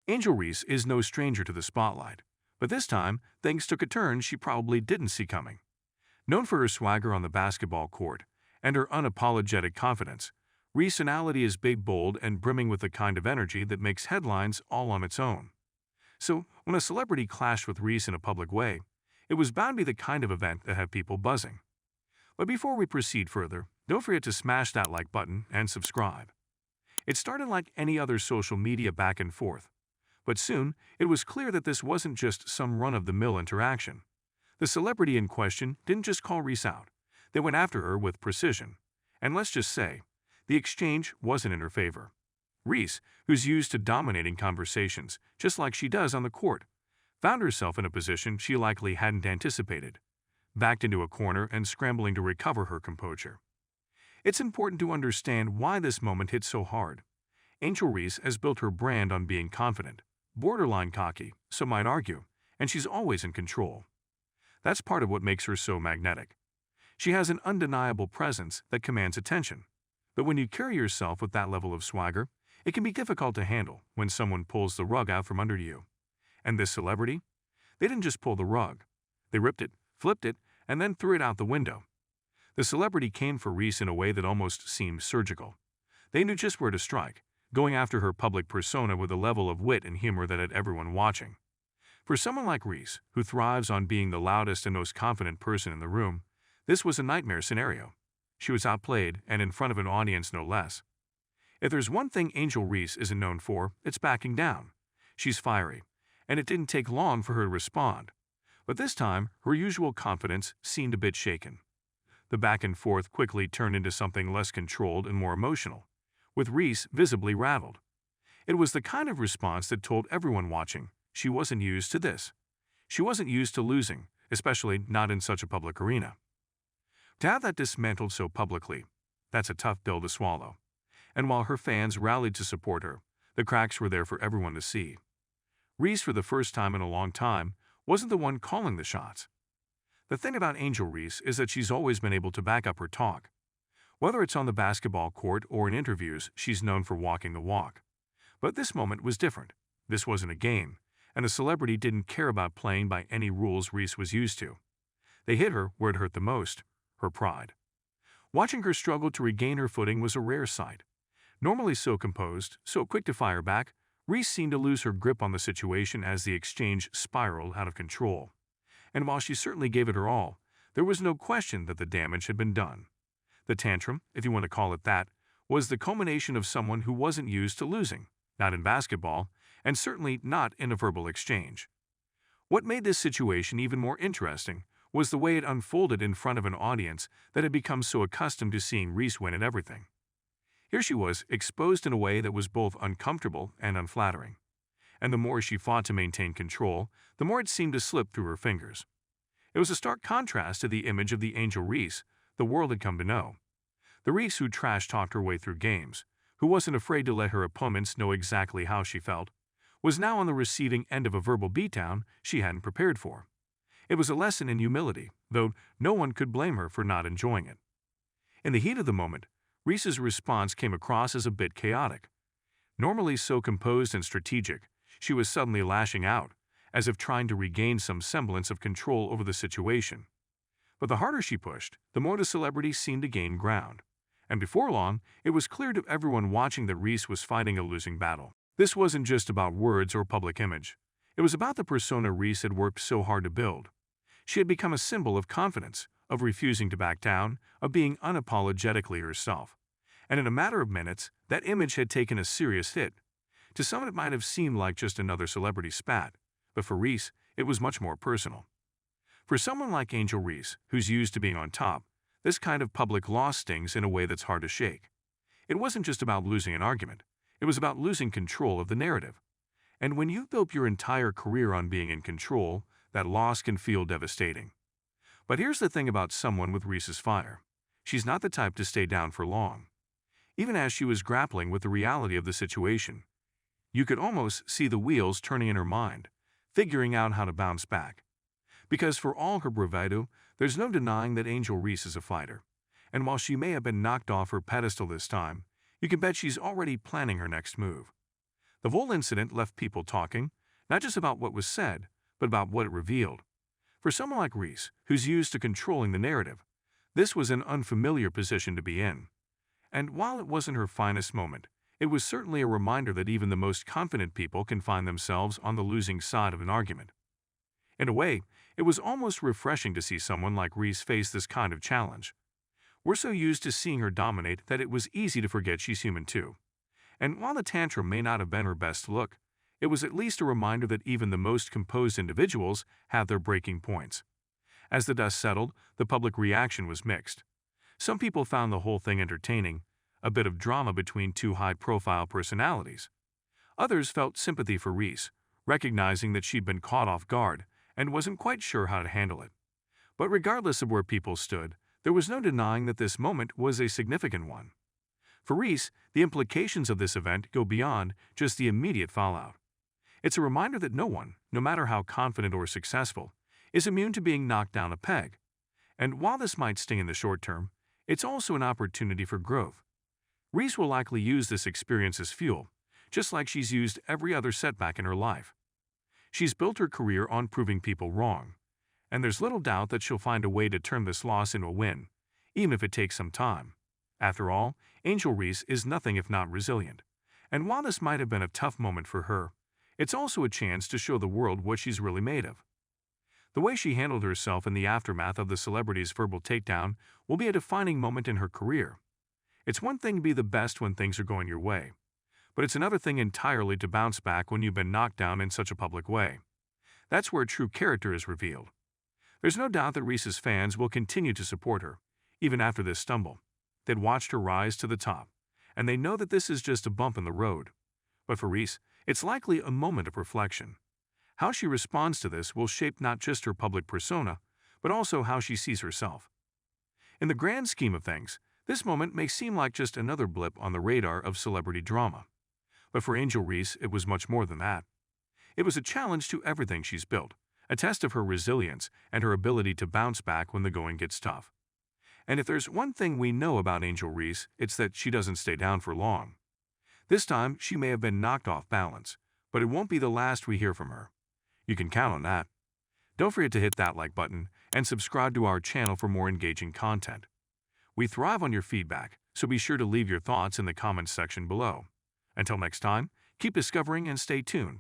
Angel Reese is no stranger to the spotlight, but this time things took a turn she probably didn't see coming. Known for her swagger on the basketball court and her unapologetic confidence, Reese's personality is big, bold, and brimming with the kind of energy that makes headlines all on its own. So, when a celebrity clashed with Reese in a public way, it was bound to be the kind of event that had people buzzing. But before we proceed further, don't forget to smash that like button and subscribe. It started like any other social media back and forth, but soon it was clear that this wasn't just some run-of-the-mill interaction. The celebrity in question didn't just call Reese out, they went after her with precision. And let's just say, the exchange wasn't in her favor. Reese, who's used to dominating conversations, just like she does on the court, found herself in a position she likely hadn't anticipated, backed into a corner and scrambling to recover her composure. It's important to understand why this moment hit so hard. Angel Reese has built her brand on being confident, borderline cocky, some might argue, and she's always in control. That's part of what makes her so magnetic. She has an undeniable presence that commands attention. But when you carry yourself with that level of swagger, it can be difficult to handle when someone pulls the rug out from under you. And this celebrity? They didn't just pull the rug. They ripped it, flipped it, and then threw it out the window. The celebrity came for Reese in a way that almost seemed surgical. They knew just where to strike, going after her public persona with a level of wit and humor that had everyone watching. For someone like Reese, who thrives on being the loudest and most confident person in the room, this was a nightmare scenario. She was outplayed, and in front of an audience no less. If there's one thing Angel Reese isn't known for, it's backing down. She's fiery, and it didn't take long for her to respond. But this time, her usual confidence seemed a bit shaken. The back and forth quickly turned into something less controlled and more emotional, with Reese visibly rattled. It was the kind of response that told everyone watching she wasn't used to this. She wasn't used to losing, especially not in such a public arena. To have that dismantled so publicly, that's a tough pill to swallow. And while her fans rallied to support her, the cracks were there for everyone to see. Reese, for the first time in a long time, wasn't the one calling the shots. The thing about Angel Reese is that she's always been able to back up her talk. Whether it's on the basketball court or in interviews, she's known for walking the walk. But this moment was different. This wasn't a game, and the celebrity didn't care about playing by any rules Reese was used to. They hit her where it hurt the most, her pride. Watching her struggle to regain her footing was a rare sight. Normally so composed, so quick to fire back, Reese seemed to lose her grip on the situation as the exchange spiraled out of control. And while she certainly gave it her all, there was no question that the damage had been done. The tantrum, if you want to call it that, was the culmination of someone who wasn't used to losing, not in basketball, and certainly not in a verbal exchange. What made this situation even more interesting was the way it unfolded in front of an audience that had become so accustomed to seeing Reese win at everything. Here she was, exposed in a way that was both uncomfortable and unflattering. And the more she fought to maintain control, the more it seemed to slip through her fingers. It was a stark contrast to the image of the Angel Reese the world had come to know. The Reese who trash-talked her way through games, who wasn't afraid to let her opponents know exactly how she felt, was now on the receiving end of a verbal beatdown she hadn't prepared for. It was a lesson in humility, though no one could blame her for not enjoying it. In the heat of the moment, Reese's response came across as a bit chaotic. Normally so composed and strategic, she was suddenly lashing out, as if trying to regain some semblance of control over the situation. But the harder she pushed, the more the celebrity seemed to gain ground. And before long, it was clear to everyone watching that Reese was fighting a losing battle. This wasn't just about words or public image. It was about the persona Reese had worked so hard to build. She had become a symbol of confidence, of refusing to back down, of being unapologetically herself. And in a matter of minutes, that image had taken a serious hit. To some it might have seemed like just another celebrity spat, but for Reese, it was much more personal. For someone like Angel Reese, who's used to being on top, this kind of public loss stings in a way that's hard to shake. It wasn't just about losing an argument. It was about losing control of the narrative. And when you've built your entire career on being in control, that loss can feel devastating. But here's the thing about someone with Reese's fire. She's not the type to stay down for long. Even as she was grappling with the reality of the situation, you could almost see the wheels turning in her mind, figuring out how to bounce back. Because for all her bravado, there's no denying that Angel Reese is a fighter. And while she may have been knocked off her pedestal this time, you can bet she's already planning her next move. The whole incident left people talking, not just about what was said, but about what it revealed. For someone like Reese, who's used to controlling the narrative, this was an unfamiliar position to be in. And while it wasn't her finest moment, it was certainly a reminder that even the most confident people can find themselves on the losing side of an argument. In a way, it was almost refreshing to see someone like Reese face this kind of challenge. We're so used to seeing her dominate that it was easy to forget she's human too. And while the tantrum may not have been her best look, it was at least a reminder that even the most composed individuals have their breaking points. As the dust settled, the public reaction was mixed. Some people found the whole thing entertaining, a bit of drama between two high-profile personalities. Others felt sympathy for Reese, recognizing that she'd been caught off guard and wasn't quite sure how to handle it. But regardless of where people stood, there was no denying that this moment was a significant one. For Reese, the implications of this event go beyond just the immediate fallout. It's a reminder that no one, no matter how confident or successful, is immune to being knocked down a peg. And while this might sting in the short term, it's also an opportunity for growth. Reese will likely use this experience as fuel, just like she's used every other setback in her life. She's built her career on proving people wrong, and there's little doubt that she'll find a way to turn this loss into a win, even if it takes some time. After all, Angel Reese is nothing if not resilient, and while this might have been a tough moment for her, it's also a chance to show the world what she's really made of. The way she handled herself in the aftermath of the celebrity's verbal takedown will be a defining moment in her career. It's one thing to be the best when things are going your way, but it's another thing entirely to bounce back when you've been knocked down in such a public way. That's where true character is revealed. There's no doubt that Reese's fans will continue to support her, even after this stumble. They'd watched her rise to the top, and they know that this is just a bump in the road. But for Reese, it's likely a moment of reflection. How she responds to this will shape not just her public persona, but also how she sees herself. In the grand scheme of things, this moment may seem like just another blip on the radar of celebrity drama. But for Angel Reese, it was much more than that. It was a challenge to everything she's built, a test of her resilience and her ability to bounce back when the going gets tough. And if there's one thing we know about Angel Reese, it's that she doesn't stay down for long. This time, she may have been knocked off balance, but it won't be the last we hear from her. You can count on that. Don't forget to hit that like button and subscribe to our channel for more engaging content. We thrive on your feedback, so be sure to leave your thoughts in the comments section below. Until next time, keep discovering and stay tuned.